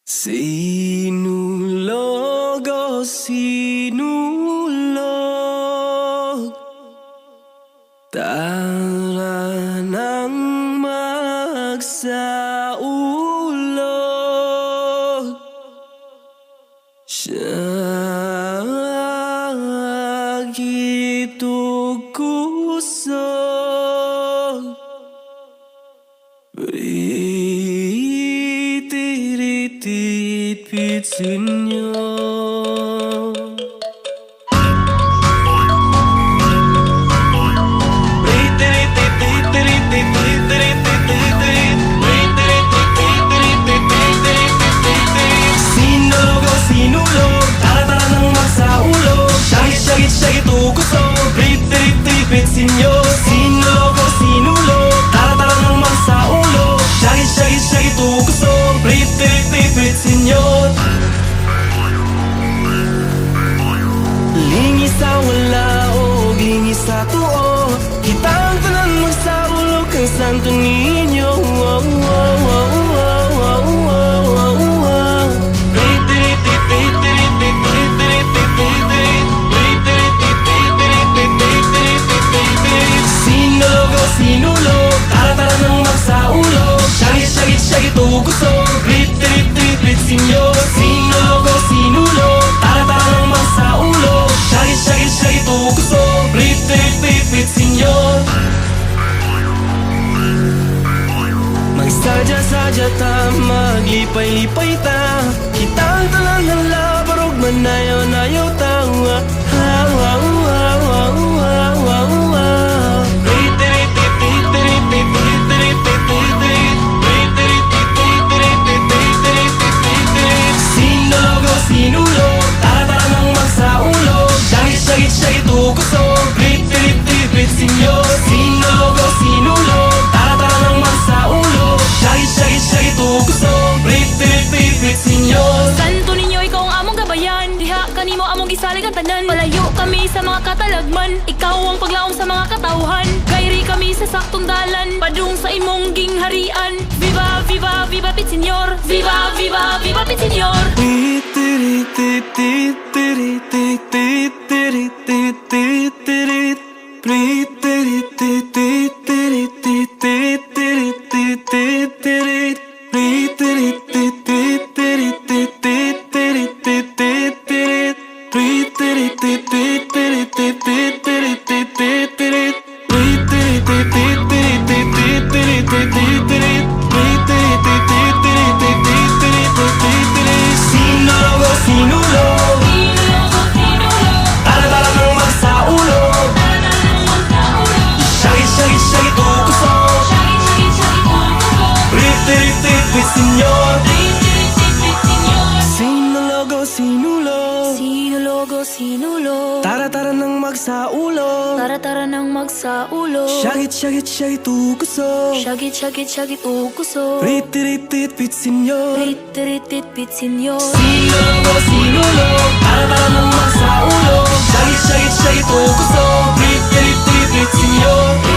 Sinulog o sinulog, tara nang magsaulog. Sakit o kusog, pitsin nyo. Sinulog o sinulog, tara nang magsaulog. Sakit o kusog, pitsin nyo. Sinulog o sinulog, tara nang magsaulog. Sakit o kusog, pitsin nyo. Lingis sa wala o lingis sa tuo, kitang tanan magsaulog kang Santo Niño. Sinulog o sinulog, tara nang magsaulog. Sakit o kusog, pitsin nyo. Sinulog o sinulog, tara nang magsaulog. Sakit o kusog, pitsin nyo. Magsadya ta, maglipay-lipay ta, kitang tanan ng labarog, manayaw-nayaw ta. Sinulog o sinulog, tara nang magsaulog. Sakit o kusog, pitsin nyo. Sinulog o sinulog, tara nang magsaulog. Sakit o kusog, pitsin nyo. Santo Niño, ikaw ang among gabayan, diha kanimo among gisalig ang tanan. Malayo kami sa mga katalagman, ikaw ang paglaom sa mga katawhan. Kairi kami sa saktong dalan, padung sa imong gingharian. Viva, viva, viva Pitsenyor! Viva, viva, viva Pitsenyor! Sinulog o sinulog, tara nang magsaulog. Sakit o kusog, pitsin nyo. Sinulog o sinulog, Sinulog o sinulog, tara nang magsaulog. tara nang magsaulog. Sakit o kusog, Sakit o kusog, pitsin nyo. Pitsenyor! Sinulog o sinulog, tara nang magsaulog. Sakit o kusog, pitsin nyo.